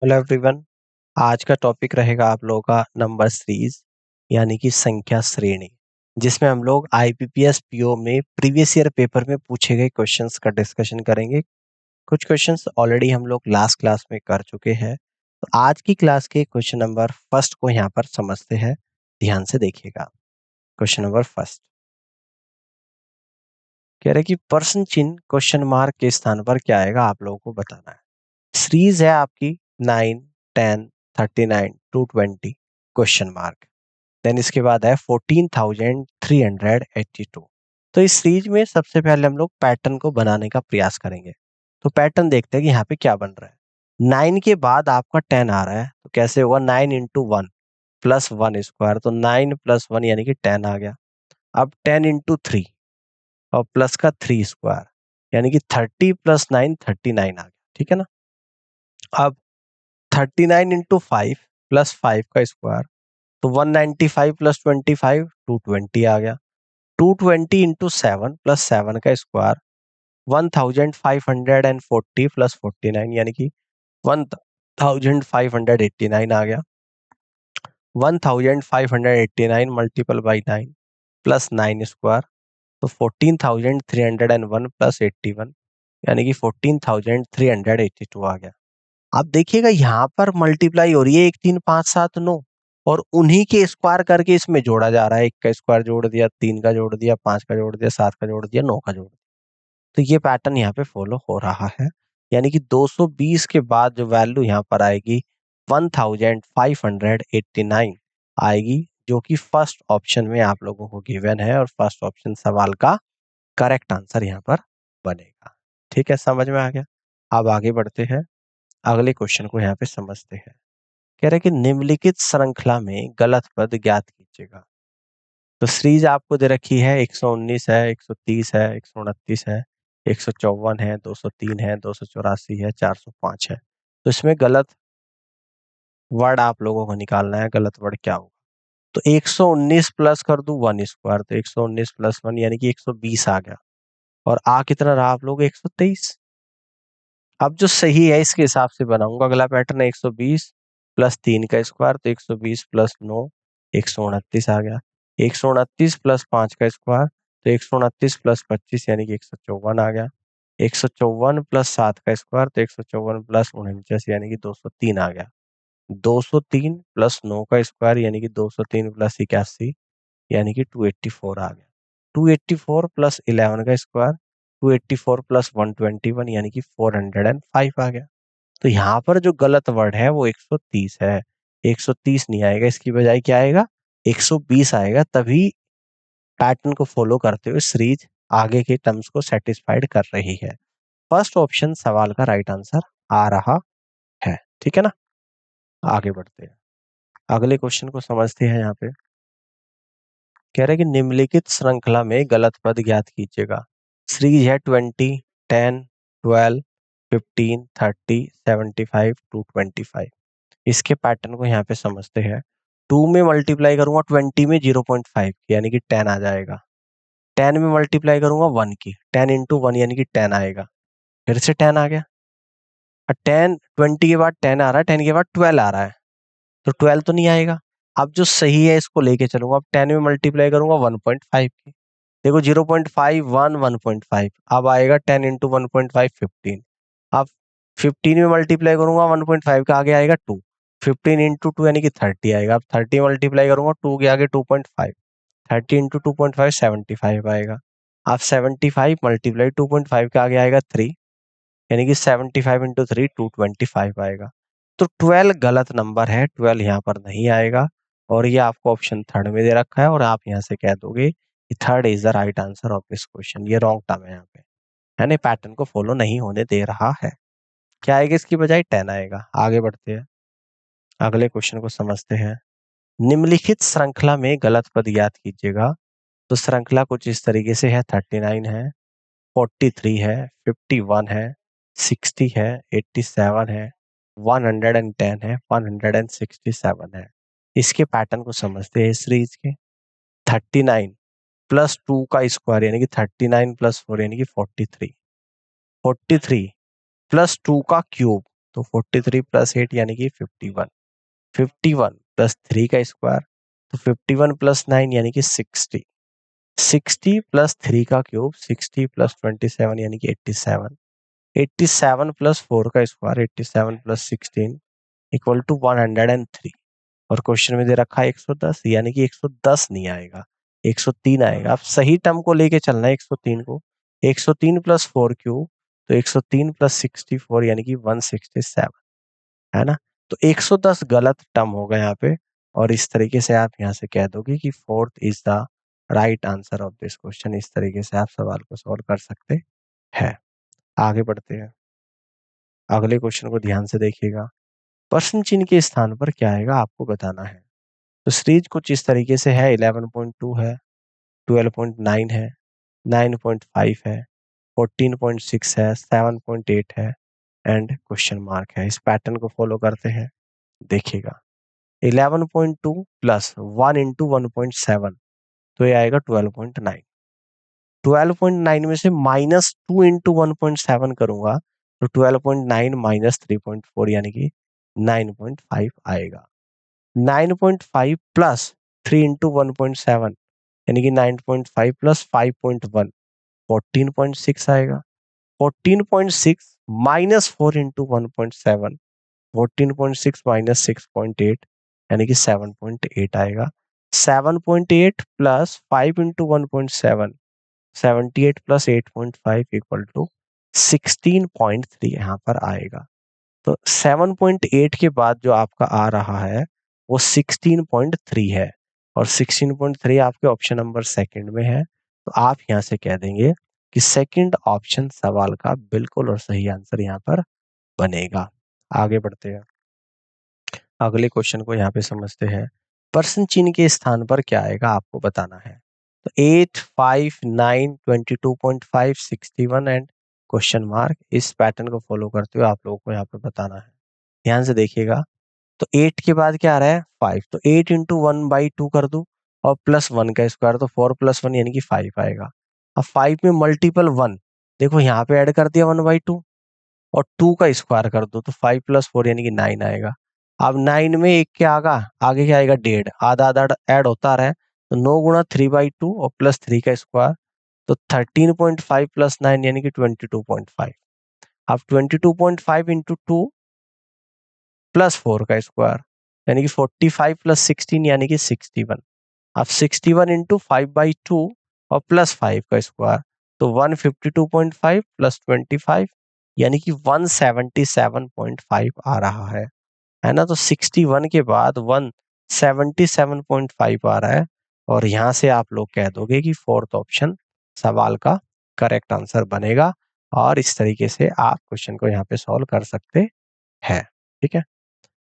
Hello everyone. आज का topic रहेगा आप लोगों का नंबर सीरीज यानी कि संख्या श्रेणी, जिसमें हम लोग आईपीपीएस पीओ में प्रीवियस ईयर पेपर में पूछे गए क्वेश्चंस का डिस्कशन करेंगे। कुछ क्वेश्चंस ऑलरेडी हम लोग लास्ट क्लास में कर चुके हैं, तो आज की क्लास के क्वेश्चन नंबर फर्स्ट को यहाँ पर समझते हैं। ध्यान से देखिएगा। क्वेश्चन नंबर फर्स्ट कह रहे कि प्रश्न चिन्ह क्वेश्चन मार्क के स्थान पर क्या आएगा, आप लोगों को बताना है। सीरीज है आपकी 9, 10, 39, 220 क्वेश्चन मार्क। देन इसके बाद है 14,382। तो इस सीरीज में सबसे पहले हम लोग पैटर्न को बनाने का प्रयास करेंगे। तो पैटर्न देखते हैं कि यहाँ पे क्या बन रहा है। 9 के बाद आपका 10 आ रहा है, तो कैसे होगा 9 इंटू 1 प्लस 1 स्क्वायर, तो 9 प्लस 1 यानी कि 10 आ गया। अब 10 इंटू 3 और प्लस का 3 स्क्वायर यानी कि 30 प्लस 9 39 आ गया। ठीक है ना। अब 39 इंटू 5 प्लस 5 का स्क्वायर, तो 195 प्लस 25 220 आ गया। 220 इंटू 7 प्लस 7 का स्क्वायर 1540 प्लस 49 यानी कि 1589 आ गया। 1589 मल्टीपल बाई 9 प्लस 9 स्क्वायर, तो 14,301 प्लस 81 यानी कि 14,382 आ गया। आप देखिएगा यहाँ पर मल्टीप्लाई हो रही है 1 3 5 7 9 और उन्हीं के स्क्वायर करके इसमें जोड़ा जा रहा है। 1 का स्क्वायर जोड़ दिया, 3 का जोड़ दिया, 5 का जोड़ दिया, 7 का जोड़ दिया, 9 का जोड़ दिया। तो ये पैटर्न यहाँ पे फॉलो हो रहा है, यानी कि 220 के बाद जो वैल्यू यहाँ पर आएगी 1589 आएगी, जो कि फर्स्ट ऑप्शन में आप लोगों को गिवन है और फर्स्ट ऑप्शन सवाल का करेक्ट आंसर यहाँ पर बनेगा। ठीक है, समझ में आ गया। अब आगे बढ़ते हैं, अगले क्वेश्चन को यहाँ पे समझते हैं। कह रहे कि निम्नलिखित श्रृंखला में गलत पद ज्ञात कीजिएगा। तो सीरीज आपको दे रखी है 119 है, 130 है, 129 है, 154 है, 203 है, 284 है, 405 है। तो इसमें गलत वर्ड आप लोगों को निकालना है। गलत वर्ड क्या होगा, तो 119 प्लस कर दूं 1 स्क्वायर, तो 119 प्लस 1 यानी कि 120 आ गया। और आ कितना रहा आप लोग 123। अब जो सही है इसके हिसाब से बनाऊंगा। अगला पैटर्न है 120 प्लस 3 का स्क्वायर, तो 120 प्लस 9 129 आ गया। 129 प्लस 5 का स्क्वायर, तो 129 प्लस 25 यानी कि 154 आ गया। 154 प्लस 7 का स्क्वायर, तो 154 प्लस 49 यानी कि 203 आ गया। 203 प्लस 9 का स्क्वायर यानी कि 203 प्लस 81 यानी कि 284 आ गया। 284 प्लस 11 का स्क्वायर, 284 प्लस 121 यानी कि 405 आ गया। तो यहाँ पर जो गलत वर्ड है वो 130 है। 130 नहीं आएगा, इसकी बजाय क्या आएगा 120 आएगा। तभी पैटर्न को फॉलो करते हुए सीरीज आगे के टर्म्स को सेटिस्फाइड कर रही है। फर्स्ट ऑप्शन सवाल का राइट आंसर आ रहा है। ठीक है ना। आगे बढ़ते हैं, अगले क्वेश्चन को समझते हैं। यहाँ पे कह रहे हैं कि निम्नलिखित श्रृंखला में गलत पद ज्ञात कीजिएगा। सीरीज है 20, 10, 12, 15, 30, 75, 225। इसके पैटर्न को यहाँ पे समझते हैं। 2 में मल्टीप्लाई करूंगा 20 में 0.5 की यानी कि 10 आ जाएगा। 10 में मल्टीप्लाई करूंगा 1 की, 10 इंटू 1 यानी कि 10 आएगा। फिर से 10 आ गया। और 10 20 के बाद 10 आ रहा है, 10 के बाद 12 आ रहा है, तो 12 तो नहीं आएगा। अब जो सही है इसको लेके चलूंगा। अब 10 में मल्टीप्लाई करूंगा 1.5 की, देखो 0.5 1 1.5, अब आएगा 10 इंटू 1.5 15। अब 15 में मल्टीप्लाई करूंगा 1.5 का आगे आएगा 2, 15 इंटू 2 यानी कि 30 आएगा। अब 30 मल्टीप्लाई करूंगा 2 के आगे 2.5, 30 इंटू 2.5 75 आएगा। अब 75 मल्टीप्लाई 2.5 का आगे आएगा 3 यानी कि 75 इंटू 3 225 आएगा। तो 12 गलत नंबर है, 12 यहाँ पर नहीं आएगा। और ये आपको ऑप्शन थर्ड में दे रखा है और आप यहाँ से कह दोगे कि third is the right answer of this question. ये रॉन्ग टर्म है यहाँ पे, यानी पैटर्न को फॉलो नहीं होने दे रहा है। क्या आएगा इसकी बजाय 10 आएगा। आगे बढ़ते हैं, अगले क्वेश्चन को समझते हैं। निम्नलिखित श्रृंखला में गलत पद ज्ञात कीजिएगा। तो श्रृंखला कुछ इस तरीके से है, 39 है, 43 है, 51 है, 60 है, 87 है, 110 है, 167 है। इसके पैटर्न को समझते हैं सीरीज के। 39 प्लस 2 का स्क्वायर यानी कि 39 प्लस 4 यानी कि 43, 43 प्लस 2 का क्यूब, तो 43 प्लस 8 यानी कि 51, 51 प्लस 3 का स्क्वायर, तो 51 प्लस 9 यानी कि 60, 60 प्लस 3 का क्यूब, 60 प्लस 27 यानी कि 87, 87 प्लस 4 का स्क्वायर, 87 प्लस 16 इक्वल टू 103। और क्वेश्चन में दे रखा है 110, यानी कि 110 नहीं आएगा, 103 आएगा। आप सही टर्म को लेके चलना है 103 को। 103 प्लस 4 क्यूब, तो 103 प्लस 64 यानी कि 167, है ना। तो 110 गलत टर्म होगा यहाँ पे, और इस तरीके से आप यहाँ से कह दोगे कि fourth is the right answer of this question. इस तरीके से आप सवाल को सॉल्व कर सकते हैं। आगे बढ़ते हैं, अगले क्वेश्चन को ध्यान से देखिएगा। प्रश्न चिन्ह के स्थान पर क्या आएगा आपको बताना है। तो सीरीज कुछ इस तरीके से है, 11.2 है, 12.9 है, 9.5 है, 14.6 है, 7.8 है एंड क्वेश्चन मार्क है। इस पैटर्न को फॉलो करते हैं, देखिएगा 11.2 प्लस 1 इंटू 1.7, तो ये आएगा 12.9। 12.9 में से माइनस 2 इंटू 1.7 करूंगा, तो 12.9 माइनस 3.4 यानी कि 9.5 आएगा। 9.5 प्लस 3 इंटू 1.7 यानी कि 9.5 प्लस 5.1, 14.6 आएगा। 14.6 माइनस 4 इंटू 1.7, 14.6 माइनस 6.8 यानी कि 7.8 आएगा। 7.8 plus 5 into 1.7, 78 plus 8.5 equal to 16.3 यहाँ पर आएगा। तो 7.8 के बाद जो आपका आ रहा है वो 16.3 है, और 16.3 आपके ऑप्शन नंबर सेकंड में है। तो आप यहाँ से कह देंगे कि सेकंड ऑप्शन सवाल का बिल्कुल और सही आंसर यहाँ पर बनेगा। आगे बढ़ते हैं, अगले क्वेश्चन को यहाँ पे समझते हैं। प्रश्न चिन्ह के स्थान पर क्या आएगा आपको बताना है। तो 8, 5, 9, 22.5, 61 एंड क्वेश्चन मार्क। इस पैटर्न को फॉलो करते हुए आप लोगों को यहाँ पे बताना है। ध्यान से देखिएगा, तो 8 के बाद क्या आ रहा है 5, तो 8 इंटू 1/2 कर दूं और प्लस 1 का स्क्वायर, तो 4 प्लस 1 यानी कि 5 आएगा। अब 5 में मल्टीपल 1, देखो यहाँ पे ऐड कर दिया 1/2 और 2 का स्क्वायर कर दो, तो 5 प्लस 4 यानी कि 9 आएगा। अब 9 में एक के आगे क्या आएगा 1.5, आधा आधा ऐड होता रहा है, तो 9 गुणा 3/2 और प्लस 3 का स्क्वायर, तो 13.5 प्लस 9 यानी कि 22.5। अब 22.5 इंटू 2 प्लस 4 का स्क्वायर यानी कि 45 प्लस 16 यानी कि 61। अब 61 इंटू 5/2 और प्लस 5 का स्क्वायर, तो 152.5 प्लस 25 यानी कि 177.5 आ रहा है ना। तो 61 के बाद 177.5 आ रहा है, और यहाँ से आप लोग कह दोगे कि फोर्थ ऑप्शन सवाल का करेक्ट आंसर बनेगा, और इस तरीके से आप क्वेश्चन को यहाँ पे सॉल्व कर सकते हैं। ठीक है,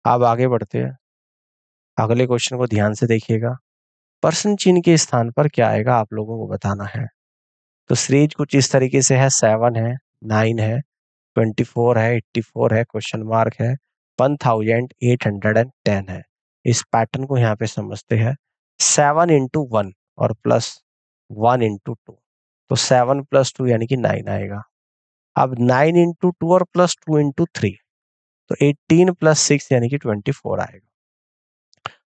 अब आगे बढ़ते हैं, अगले क्वेश्चन को ध्यान से देखिएगा। प्रश्न चिन्ह के स्थान पर क्या आएगा आप लोगों को बताना है। तो सीरीज कुछ इस तरीके से है, 7 है, 9 है, 24 है, 84 है, क्वेश्चन मार्क है, 1810 है। इस पैटर्न को यहाँ पे समझते हैं। 7 इंटू 1 और प्लस 1 इंटू 2, तो 7 प्लस 2 यानी कि 9 आएगा। अब 9 इंटू 2 और प्लस 2 इंटू 3, तो 18 प्लस 6 यानी कि 24 आएगा।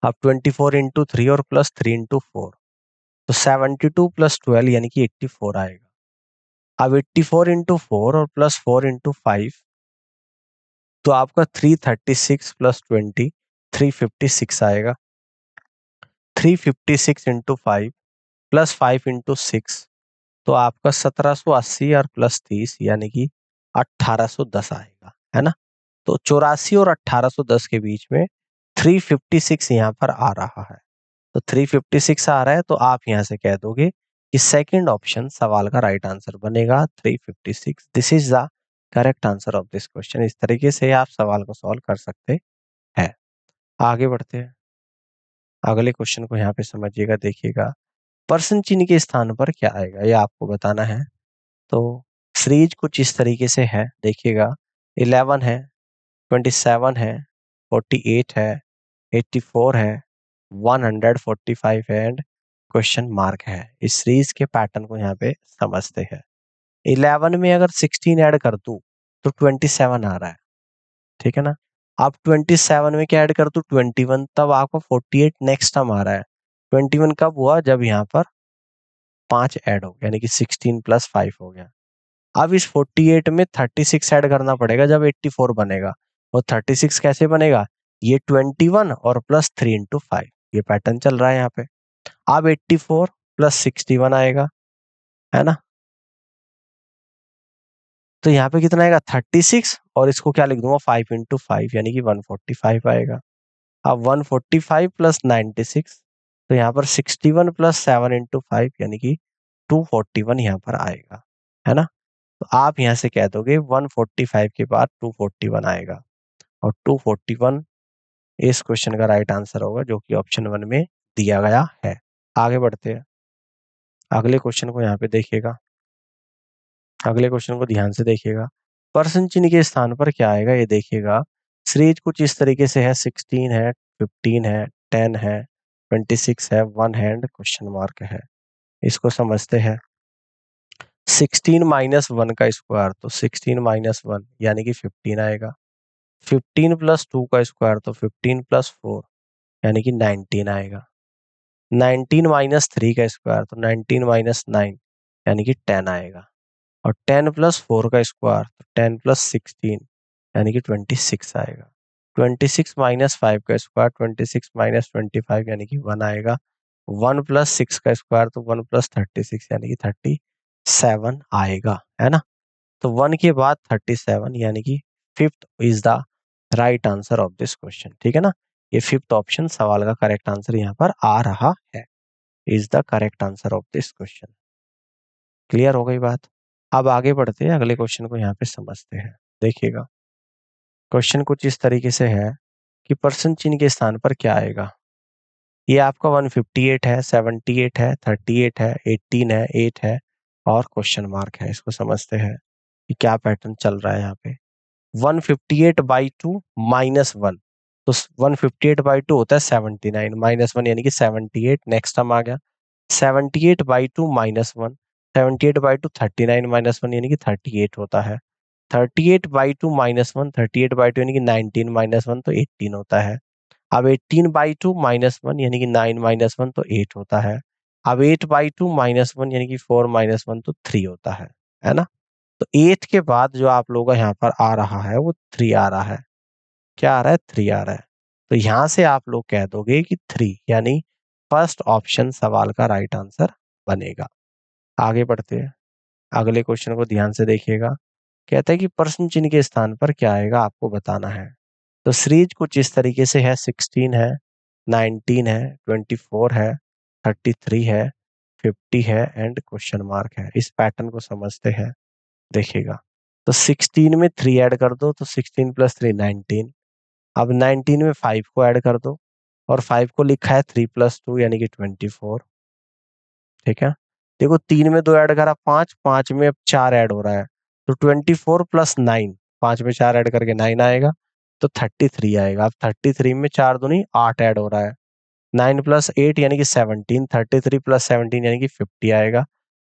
अब 24 इंटू 3 और प्लस 3 इंटू 4, तो 72 प्लस 12 यानी कि 84 आएगा। अब 84 इंटू 4 और प्लस 4 इंटू 5, तो आपका 336 प्लस 20 356 आएगा। 356 इंटू 5 प्लस 5 इंटू 6, तो आपका 1780 और प्लस 30 यानी कि 1810 आएगा, है ना। तो 84 और 1810 के बीच में 356 यहाँ पर आ रहा है, तो 356 आ रहा है, तो आप यहाँ से कह दोगे कि सेकंड ऑप्शन सवाल का राइट आंसर बनेगा 356। This is the correct answer of this question. इस तरीके से आप सवाल को सॉल्व कर सकते हैं। आगे बढ़ते हैं, अगले क्वेश्चन को यहाँ पे समझिएगा, देखिएगा। प्रश्न चिन्ह के स्थान पर क्या आएगा ये आपको बताना है। तो सीरीज कुछ इस तरीके से है, देखिएगा 11 है, 27 है, 48 है, 84 है, 145 है एंड क्वेश्चन मार्क है। इस सीरीज के पैटर्न को यहाँ पे समझते हैं। 11 में अगर 16 ऐड कर दूं तो 27 आ रहा है, ठीक है ना। आप 27 में क्या ऐड कर दूं 21, तब आपको 48 नेक्स्ट टर्म आ रहा है। 21 कब हुआ, जब यहाँ पर 5 ऐड हो गया, यानी कि 16 + 5 हो गया। अब इस 48 में 36 ऐड करना पड़ेगा जब 84 बनेगा। और 36 कैसे बनेगा, ये 21 और +3 × 5, ये पैटर्न चल रहा है यहाँ पे। अब 84 + 61 आएगा, है ना। तो यहाँ पे कितना आएगा 36, और इसको क्या लिख दूंगा 5 × 5, यानी कि 145 आएगा। अब 145 + 96, तो यहाँ पर 61 + 7 × 5, यानी कि 241 यहाँ पर आएगा, है ना। तो आप यहाँ से कह दोगे 145 के बाद 241 आएगा, और 241 इस क्वेश्चन का राइट आंसर होगा, जो कि ऑप्शन 1 में दिया गया है। आगे बढ़ते हैं, अगले क्वेश्चन को यहाँ पे देखिएगा, अगले क्वेश्चन को ध्यान से देखिएगा। पर्सन चिन्ह के स्थान पर क्या आएगा, ये देखिएगा। सीरीज कुछ इस तरीके से है, 16 है, 15 है, 10 है, 26 है, 1 हैंड क्वेश्चन मार्क है। इसको समझते हैं। 16 - 1 का स्क्वायर, तो 16 - 1 यानी कि 15 आएगा। 15 + 2 का स्क्वायर, तो 15 + 4 यानी कि 19 आएगा। 19 - 3 का स्क्वायर, तो 19 - 9 यानी कि 10 आएगा। और 10 + 4 का स्क्वायर, तो 10 + 16 यानी कि 26 आएगा। 26 - 5 का स्क्वायर, 26 - 25 यानी कि 1 आएगा। 1 + 6 का स्क्वायर, तो 1 + 36 यानी कि 37 आएगा, है ना। तो 1 के बाद 37 यानी कि fifth is the right answer of this question, ठीक है ना। ये फिफ्थ ऑप्शन सवाल का करेक्ट आंसर यहाँ पर आ रहा है, is the correct answer of this question. Clear हो गई बात। अब आगे बढ़ते हैं, अगले क्वेश्चन को यहाँ पे समझते हैं। देखिएगा, क्वेश्चन कुछ इस तरीके से है कि पर्सन चिन्ह के स्थान पर क्या आएगा। ये आपका 158 है, 78 है, 38 है, 18 है, 8 है, और क्वेश्चन मार्क है। इसको समझते हैं कि क्या पैटर्न चल रहा है यहाँ पे। 158/2 -1, तो 158/2 होता है 79, -1 यानी कि 78, नेक्स्ट टर्म आ गया। 78/2 -1, 78/2 39 - 1 यानी कि 38 होता है। 38/2 -1, 38/2 यानी कि 19 -1, तो 18 होता है। अब 18/2 -1 यानी कि 9 -1, तो 8 होता है। अब 8/2 -1 यानी कि 4 -1, तो 3 होता है ना। तो 8 के बाद जो आप लोगों का यहाँ पर आ रहा है वो 3 आ रहा है। क्या आ रहा है, 3 आ रहा है। तो यहाँ से आप लोग कह दोगे कि 3, यानी फर्स्ट ऑप्शन सवाल का राइट आंसर बनेगा। आगे बढ़ते हैं, अगले क्वेश्चन को ध्यान से देखिएगा। कहता है कि प्रश्न चिन्ह के स्थान पर क्या आएगा, आपको बताना है। तो सीरीज कुछ इस तरीके से है, 16 है, 19 है, 24 है, 33 है, 50 है, एंड क्वेश्चन मार्क है। इस पैटर्न को समझते हैं। देखिएगा, तो 16 में 3 ऐड कर दो, तो 16 + 3 19। अब 19 में 5 को ऐड कर दो, और 5 को लिखा है 3 + 2 यानी कि 24, ठीक है। देखो 3 में 2 ऐड करा 5, 5 में अब 4 ऐड हो रहा है, तो 24 + 9, 5 में 4 ऐड करके 9 आएगा, तो 33 आएगा। अब 33 में 4 दूनी 8 ऐड हो रहा है, 9 + 8 यानी कि 17, 33 + 17 यानी कि 50 आएगा।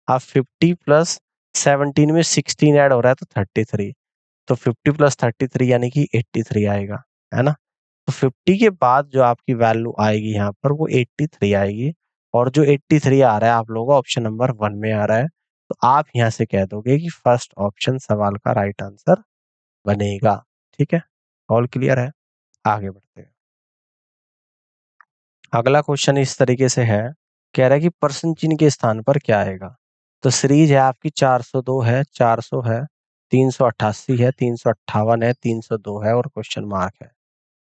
अब 50 + 17 में 16 ऐड हो रहा है, तो 33, तो 50 + 33 यानी कि 83 आएगा, है ना। तो 50 के बाद जो आपकी वैल्यू आएगी यहाँ पर वो 83 आएगी, और जो 83 आ रहा है आप लोगों का ऑप्शन नंबर 1 में आ रहा है। तो आप यहाँ से कह दोगे कि फर्स्ट ऑप्शन सवाल का राइट आंसर बनेगा, ठीक है। ऑल क्लियर है, आगे बढ़ते हैं। अगला क्वेश्चन इस तरीके से है, कह रहा है कि प्रश्न चिन्ह के स्थान पर क्या आएगा। तो सीरीज है आपकी 402 है, 400 है, 388 है, 358 है, 302 है, और क्वेश्चन मार्क है।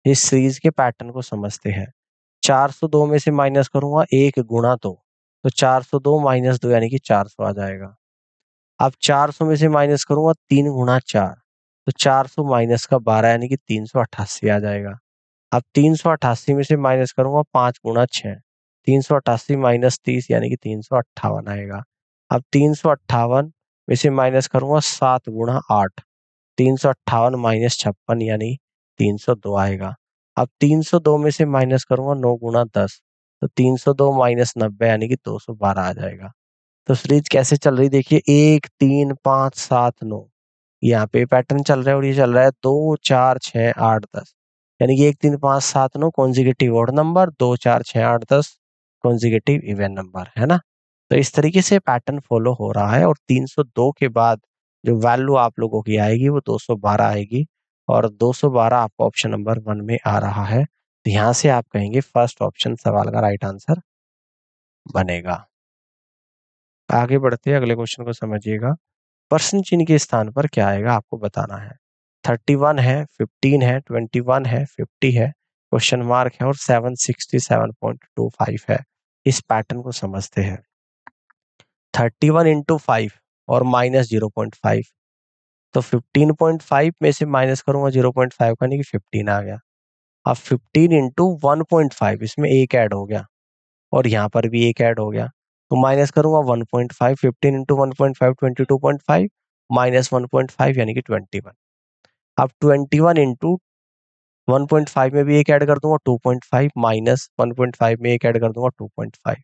इस सीरीज के पैटर्न को समझते हैं। 402 में से माइनस करूंगा 1 × 2, तो 402 - 2 यानी कि 400 आ जाएगा। अब 400 में से माइनस करूंगा 3 × 4, तो 400 माइनस का 12 यानी कि 388 आ जाएगा। अब 388 में से माइनस करूंगा 5 × 6, 388 - 30 यानी कि 358 आएगा। अब 358 में से माइनस करूंगा 7 × 8, 358 - 56 यानी 302 आएगा। अब 302 में से माइनस करूंगा 9 × 10, तो 302 - 90 यानी कि 212 आ जाएगा। तो सीरीज कैसे चल रही देखिए, 1 3 5 7 9, यहाँ पे पैटर्न चल रहा है और ये चल रहा है 2 4 6 8 10, यानी कि 1 3 5 7 9 consecutive odd number, 2 4 6 8 10 consecutive even number, है ना। तो इस तरीके से पैटर्न फॉलो हो रहा है और 302 के बाद जो वैल्यू आप लोगों की आएगी वो 212 आएगी और 212 आपका ऑप्शन नंबर 1 में आ रहा है। तो यहाँ से आप कहेंगे फर्स्ट ऑप्शन सवाल का राइट आंसर बनेगा। आगे बढ़ते हैं, अगले क्वेश्चन को समझिएगा। पर्सन चिन्ह के स्थान पर क्या आएगा आपको बताना है। 31 है, 15 है, 21 है, 50 है, क्वेश्चन मार्क है और 767.25 है। इस पैटर्न को समझते हैं। 31 इंटू 5 और माइनस 0.5, तो 15.5 में से माइनस करूंगा 0.5 का, नहीं कि 15 आ गया। अब 15 इंटू 1.5, इसमें एक ऐड हो गया और यहाँ पर भी एक ऐड हो गया, तो माइनस करूंगा 1.5, 15 इंटू 1.5 22.5 माइनस 1.5 यानी कि 21। अब 21 इंटू 1.5 में भी एक ऐड कर दूंगा 2.5 माइनस 1.5 में एक ऐड कर दूंगा 2.5।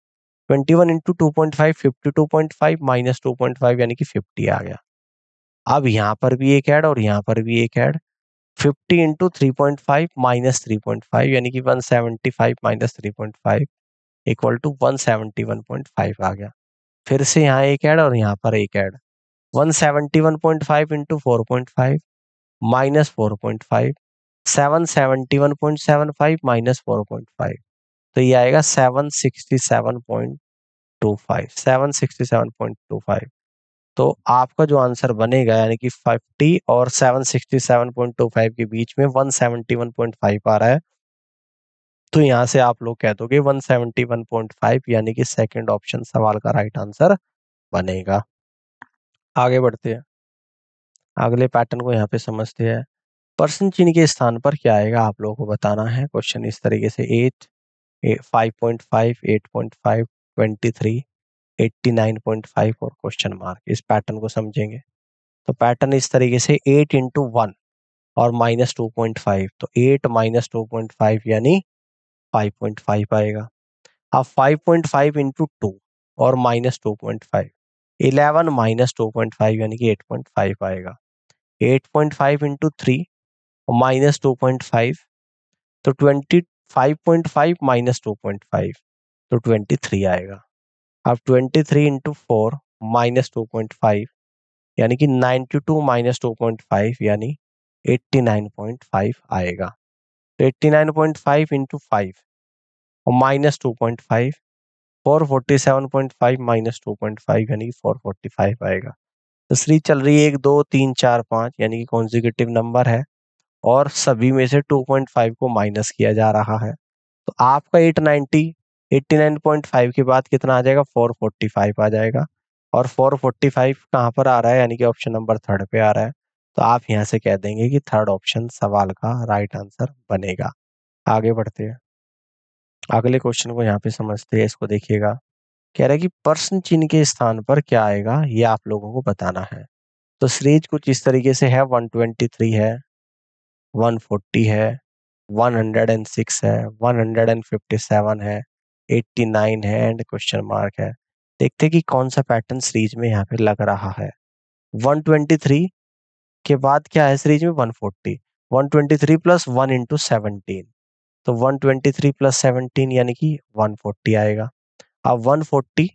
21 इंटू 2.5 52.5 माइनस 2.5 यानी कि 50 आ गया। अब यहाँ पर भी एक ऐड और यहाँ पर भी एक ऐड, 50 इंटू 3.5 माइनस 3.5 यानी कि 175 माइनस 3.5 इक्वल टू 171.5 आ गया। फिर से यहाँ एक ऐड और यहाँ पर एक ऐड, 171.5 इंटू 4.5 माइनस 4.5, 771.75 माइनस 4.5, तो ये आएगा 767.25, 767.25। तो आपका जो आंसर बनेगा यानी कि 50 और 767.25 के बीच में 171.5 आ रहा है, तो यहाँ से आप लोग कह दोगे 171.5 यानी कि सेकंड ऑप्शन सवाल का राइट आंसर बनेगा। आगे बढ़ते हैं, अगले पैटर्न को यहाँ पे समझते हैं। पर्सन चिन्ह के स्थान पर क्या आएगा आप लोगों को बताना है। क्वेश्चन इस तरीके से 8 5.5 8.5 23 89.5 और क्वेश्चन मार्क, इस पैटर्न को समझेंगे। तो पैटर्न इस तरीके से 8 इंटू 1 और माइनस 2.5, तो 8 माइनस 2.5 यानी 5.5 आएगा। अब 5.5 इंटू 2 और माइनस 2.5, 11 माइनस 2.5 यानी कि 8.5 आएगा। 8.5 इंटू 3 और माइनस 2.5, तो 25.5 माइनस 2.5, तो 23 आएगा। अब 23 इंटू 4 माइनस 2.5 यानी कि 92 माइनस 2.5 यानी 89.5 आएगा। तो 89.5 इंटू 5 और माइनस 2.5, 447.5 माइनस 2.5 यानी कि 445 आएगा। तो सीरीज चल रही है 1 2 3 4 5 यानी कि कॉन्जिक्यूटिव नंबर है और सभी में से 2.5 को माइनस किया जा रहा है। तो आपका 890 89.5 के बाद कितना आ जाएगा, 445 आ जाएगा। और 445 कहाँ पर आ रहा है, यानी कि ऑप्शन नंबर थर्ड पे आ रहा है। तो आप यहाँ से कह देंगे कि थर्ड ऑप्शन सवाल का राइट आंसर बनेगा। आगे बढ़ते हैं, अगले क्वेश्चन को यहाँ पे समझते हैं। इसको देखिएगा, कह रहा है कि प्रश्न चिन्ह के स्थान पर क्या आएगा ये आप लोगों को बताना है। तो सीरीज कुछ इस तरीके से है, 123 है, 140 है, 106 है, 157 है, 89 है एंड क्वेश्चन मार्क है। देखते हैं कि कौन सा पैटर्न सीरीज में यहाँ पे लग रहा है। 123 के बाद क्या है सीरीज में, 140, 123 प्लस 1 इंटू 17, तो 123 प्लस 17 यानी कि 140 आएगा। अब 140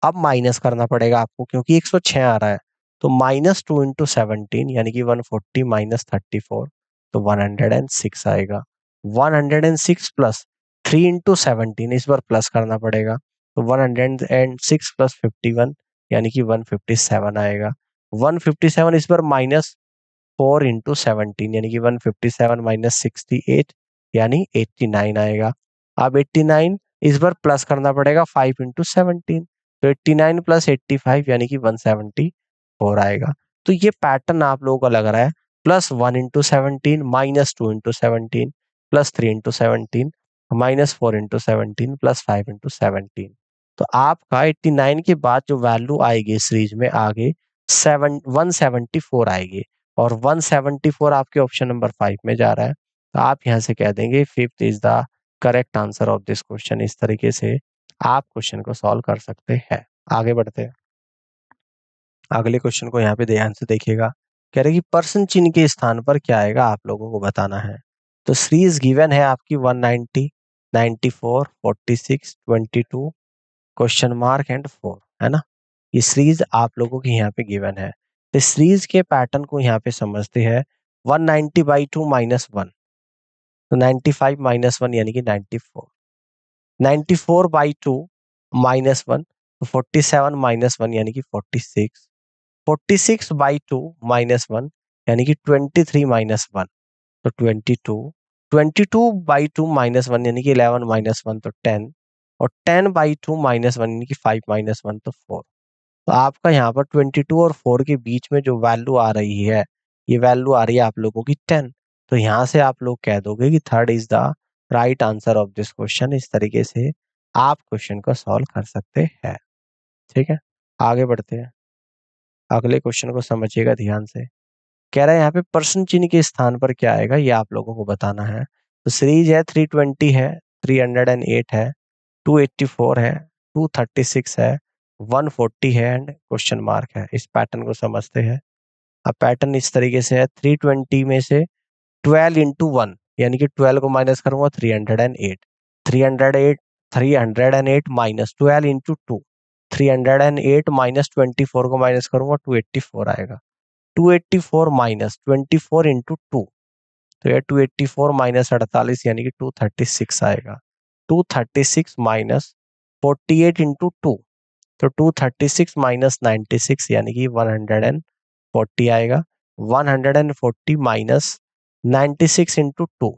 अब माइनस करना पड़ेगा आपको क्योंकि 106 आ रहा है, तो माइनस 2 इंटू 17 यानी कि 140 माइनस 34, तो 106 आएगा। 106 प्लस 3 इंटू 17, इस बार प्लस करना पड़ेगा, तो 106 प्लस 51 यानी कि 157 आएगा। 157 इस बार माइनस 4 इंटू 17 यानी कि 157 माइनस 68 यानी 89 आएगा। अब 89 इस बार प्लस करना पड़ेगा 5 इंटू 17, तो 89 प्लस 85 यानी कि 174 आएगा। तो ये पैटर्न आप लोगों को लग रहा है, plus 1 into 17 minus 2 into 17 plus 3 into 17 minus 4 into 17 plus 5 into 17। तो आपका 89 के बाद जो वैल्यू आएगी सीरीज में आगे 174 आएगी और 174 आपके ऑप्शन नंबर 5 में जा रहा है। तो आप यहाँ से कह देंगे fifth is the correct answer of this question. इस तरीके से आप क्वेश्चन को सॉल्व कर सकते हैं। आगे बढ़ते हैं, अगले क्वेश्चन को यहाँ पे ध्यान से देखिएगा। कह रहे कि पर्सन चिन्ह के स्थान पर क्या आएगा आप लोगों को बताना है। तो सीरीज गिवन है आपकी 190, 94, 46, 22, क्वेश्चन मार्क एंड 4, है ना। ये सीरीज आप लोगों की यहाँ पे गिवन है। तो सीरीज के पैटर्न को यहाँ पे समझते हैं। 190/2 -1, तो 95 -1 यानी कि 94। 94/2 -1, तो 47 -1 यानी कि 46। 46/2 -1 यानी कि 23 -1, तो 22। 22/2 -1 यानी कि 11 -1, तो 10। और 10/2 -1 यानी कि 5 -1, तो 4। तो आपका यहाँ पर 22 और 4 के बीच में जो वैल्यू आ रही है, ये वैल्यू आ रही है आप लोगों की 10। तो यहाँ से आप लोग कह दोगे कि third is the right answer of this question. इस तरीके से आप क्वेश्चन को सॉल्व कर सकते हैं। ठीक है, आगे बढ़ते हैं। अगले क्वेश्चन को समझिएगा ध्यान से। कह रहा है यहाँ पे पर्सन चिन्ह के स्थान पर क्या आएगा, ये आप लोगों को बताना है। तो सीरीज है 320 है, 308 है, 284 है, 236 है, 140 है एंड क्वेश्चन मार्क है। इस पैटर्न को समझते हैं। अब पैटर्न इस तरीके से है, 320 में से 12 इंटू 1 यानी कि 12 को माइनस करूंगा 308, 308, 308 माइनस 12 इंटू 2, 308 माइनस 24 को माइनस करूंगा 284 आएगा। 284 माइनस 24 इंटू 2, तो ये 284 माइनस 48 यानी कि 236 आएगा। 236 माइनस 48 इंटू 2, तो 236 माइनस 96 यानी कि 140 आएगा। 140 माइनस 96 इंटू 2,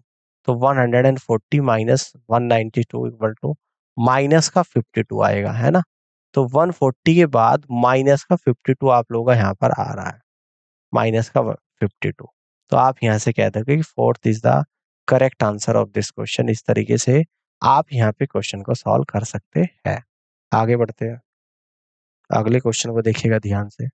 तो 140 माइनस 192 इक्वल टू माइनस का 52 आएगा, है ना। तो 140 के बाद माइनस का 52 आप लोगों का यहाँ पर आ रहा है, माइनस का 52। तो आप यहाँ से कह दोगे कि fourth is the correct answer of this question. इस तरीके से आप यहाँ पे क्वेश्चन को सॉल्व कर सकते हैं। आगे बढ़ते हैं, अगले क्वेश्चन को देखिएगा ध्यान से।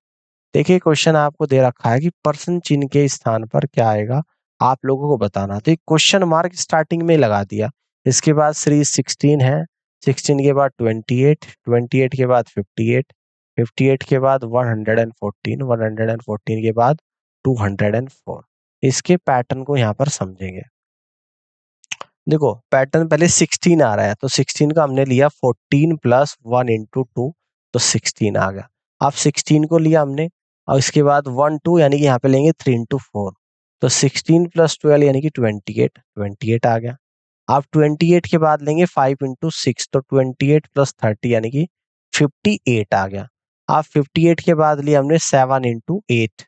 देखिए क्वेश्चन आपको दे रखा है कि पर्सन चिन्ह के स्थान पर क्या आएगा आप लोगों को बताना। तो एक क्वेश्चन मार्क स्टार्टिंग में लगा दिया, इसके बाद सीरीज 16 है, 16 के बाद 28, 28 के बाद 58, 58 के बाद 114, 114 के बाद 204। इसके पैटर्न को यहाँ पर समझेंगे। देखो पैटर्न पहले 16 आ रहा है, तो 16 का हमने लिया 14 प्लस 1 इंटू 2, तो 16 आ गया। अब 16 को लिया हमने और इसके बाद 1 2 यानी कि यहाँ पे लेंगे 3 इंटू 4, तो 16 प्लस 12 यानी कि 28, 28 आ गया। अब 28 के बाद लेंगे 5 इंटू 6, तो 28 प्लस 30 यानी कि 58 आ गया। अब 58 के बाद लिया हमने 7 इंटू 8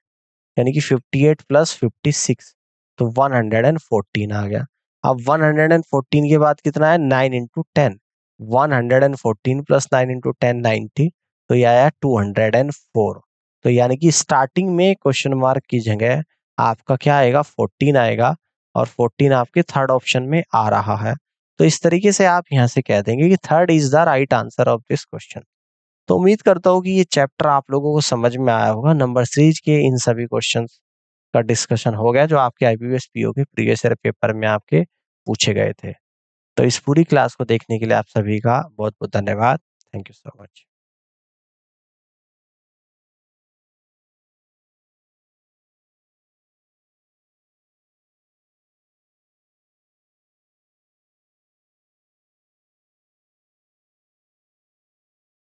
यानी कि 58 प्लस 56, तो 114 आ गया। अब 114 के बाद कितना है 9 इंटू 10, 114 प्लस 9 इंटू 10 90, तो ये आया 204। तो यानी कि स्टार्टिंग में क्वेश्चन मार्क की जगह आपका क्या आएगा 14 आएगा और 14 आपके थर्ड ऑप्शन में आ रहा है। तो इस तरीके से आप यहाँ से कह देंगे कि third is the right answer of this question. तो उम्मीद करता हूँ कि ये चैप्टर आप लोगों को समझ में आया होगा। नंबर सीरीज के इन सभी क्वेश्चंस का डिस्कशन हो गया जो आपके आईबीपीएस पीओ के प्रीवियस ईयर पेपर में आपके पूछे गए थे। तो इस पूरी क्लास को देखने के लिए आप सभी का बहुत बहुत धन्यवाद। Thank you so much.